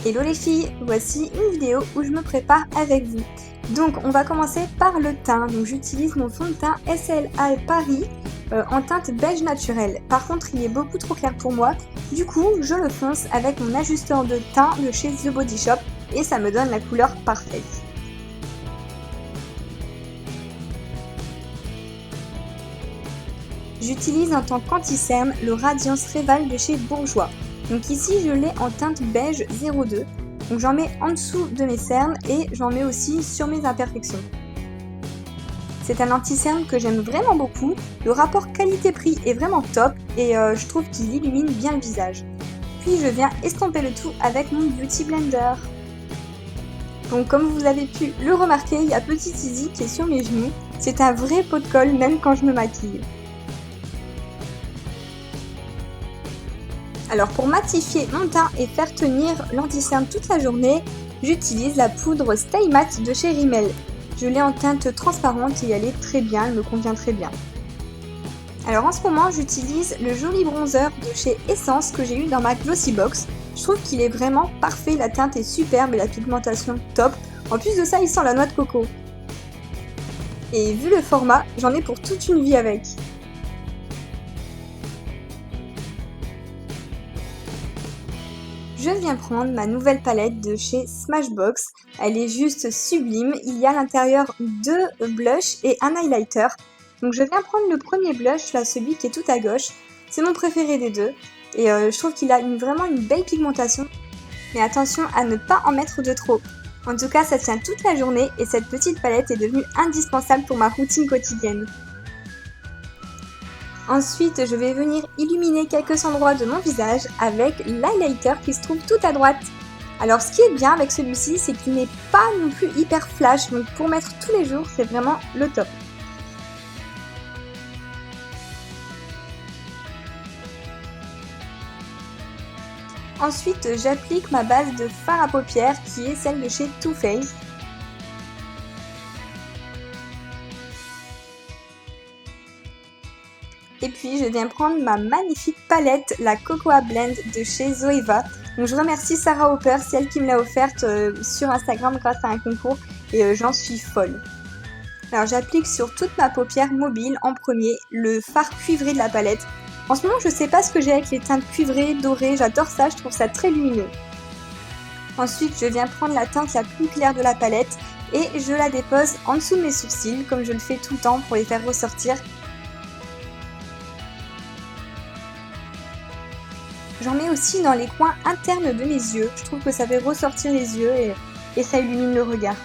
Hello les filles, voici une vidéo où je me prépare avec vous. Donc on va commencer par le teint. Donc j'utilise mon fond de teint SLA Paris en teinte beige naturel. Par contre il est beaucoup trop clair pour moi, du coup je le fonce avec mon ajusteur de teint de chez The Body Shop et ça me donne la couleur parfaite. J'utilise en tant qu'anti-cerne le Radiance Réval de chez Bourjois. Donc ici je l'ai en teinte beige 02. Donc j'en mets en dessous de mes cernes et j'en mets aussi sur mes imperfections. C'est un anti-cerne que j'aime vraiment beaucoup. Le rapport qualité-prix est vraiment top et je trouve qu'il illumine bien le visage. Puis je viens estomper le tout avec mon Beauty Blender. Donc comme vous avez pu le remarquer, il y a Petit Izzy qui est sur mes genoux. C'est un vrai pot de colle même quand je me maquille. Alors pour matifier mon teint et faire tenir l'anti-cerne toute la journée, j'utilise la poudre Stay Matte de chez Rimmel. Je l'ai en teinte transparente et elle est très bien, elle me convient très bien. Alors en ce moment j'utilise le joli bronzer de chez Essence que j'ai eu dans ma Glossy Box. Je trouve qu'il est vraiment parfait, la teinte est superbe et la pigmentation top. En plus de ça il sent la noix de coco. Et vu le format, j'en ai pour toute une vie avec. Je viens prendre ma nouvelle palette de chez Smashbox. Elle est juste sublime. Il y a à l'intérieur 2 blushs et un highlighter. Donc je viens prendre le premier blush, là celui qui est tout à gauche. C'est mon préféré des deux. Et je trouve qu'il a vraiment une belle pigmentation. Mais attention à ne pas en mettre de trop. En tout cas, ça tient toute la journée et cette petite palette est devenue indispensable pour ma routine quotidienne. Ensuite, je vais venir illuminer quelques endroits de mon visage avec l'highlighter qui se trouve tout à droite. Alors ce qui est bien avec celui-ci, c'est qu'il n'est pas non plus hyper flash, donc pour mettre tous les jours, c'est vraiment le top. Ensuite, j'applique ma base de fard à paupières qui est celle de chez Too Faced. Et puis je viens prendre ma magnifique palette, la Cocoa Blend de chez Zoeva. Donc je remercie Sarah Hopper, c'est elle qui me l'a offerte sur Instagram grâce à un concours et j'en suis folle. Alors j'applique sur toute ma paupière mobile en premier le fard cuivré de la palette. En ce moment je sais pas ce que j'ai avec les teintes cuivrées, dorées, j'adore ça, je trouve ça très lumineux. Ensuite je viens prendre la teinte la plus claire de la palette et je la dépose en dessous de mes sourcils comme je le fais tout le temps pour les faire ressortir. J'en mets aussi dans les coins internes de mes yeux. Je trouve que ça fait ressortir les yeux et ça illumine le regard.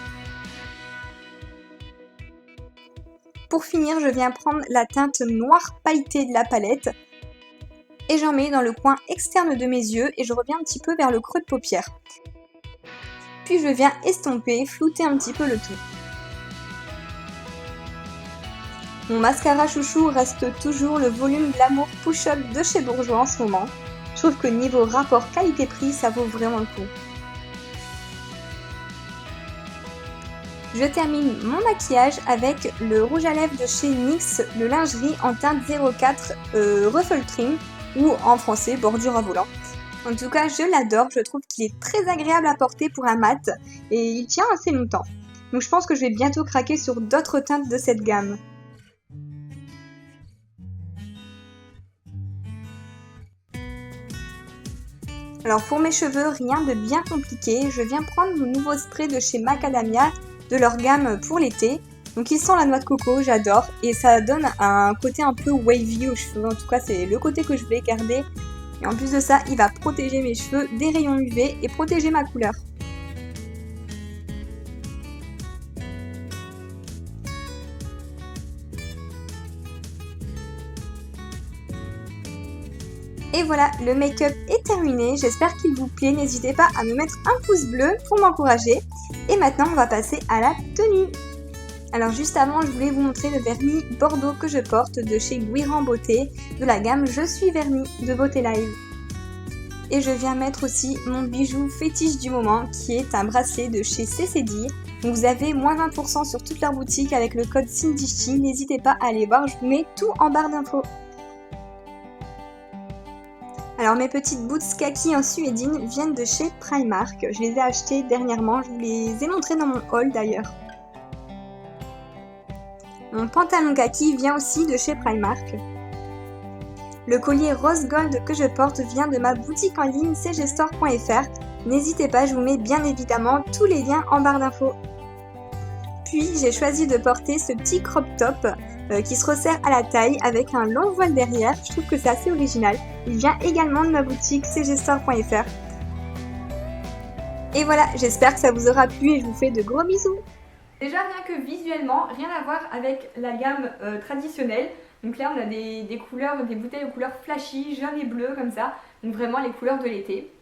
Pour finir, je viens prendre la teinte noire pailletée de la palette et j'en mets dans le coin externe de mes yeux et je reviens un petit peu vers le creux de paupière. Puis je viens estomper, flouter un petit peu le tout. Mon mascara chouchou reste toujours le volume Glamour Push Up de chez Bourjois en ce moment. Je trouve que niveau rapport qualité-prix, ça vaut vraiment le coup. Je termine mon maquillage avec le rouge à lèvres de chez NYX, le lingerie en teinte 04 Ruffle Trim, ou en français bordure à volant. En tout cas, je l'adore, je trouve qu'il est très agréable à porter pour un mat, et il tient assez longtemps. Donc je pense que je vais bientôt craquer sur d'autres teintes de cette gamme. Alors pour mes cheveux, rien de bien compliqué, je viens prendre mon nouveau spray de chez Macadamia de leur gamme pour l'été. Donc il sent la noix de coco, j'adore, et ça donne un côté un peu wavy aux cheveux, en tout cas c'est le côté que je vais garder. Et en plus de ça, il va protéger mes cheveux des rayons UV et protéger ma couleur. Et voilà, le make-up est terminé, j'espère qu'il vous plaît, n'hésitez pas à me mettre un pouce bleu pour m'encourager. Et maintenant on va passer à la tenue. Alors juste avant, je voulais vous montrer le vernis Bordeaux que je porte de chez Guiran Beauté, de la gamme Je suis vernis de Beauté Live. Et je viens mettre aussi mon bijou fétiche du moment qui est un bracelet de chez CCD. Donc vous avez moins 20% sur toute leur boutique avec le code CINDICHI, n'hésitez pas à aller voir, je vous mets tout en barre d'infos. Alors mes petites boots kaki en suédine viennent de chez Primark. Je les ai achetées dernièrement, je vous les ai montrées dans mon haul d'ailleurs. Mon pantalon kaki vient aussi de chez Primark. Le collier rose gold que je porte vient de ma boutique en ligne cgstore.fr. N'hésitez pas, je vous mets bien évidemment tous les liens en barre d'infos. Puis j'ai choisi de porter ce petit crop top qui se resserre à la taille avec un long voile derrière. Je trouve que c'est assez original. Il vient également de ma boutique cgstore.fr. Et voilà, j'espère que ça vous aura plu et je vous fais de gros bisous. Déjà rien que visuellement, rien à voir avec la gamme traditionnelle. Donc là on a des couleurs, des bouteilles aux couleurs flashy, jaune et bleu comme ça. Donc vraiment les couleurs de l'été.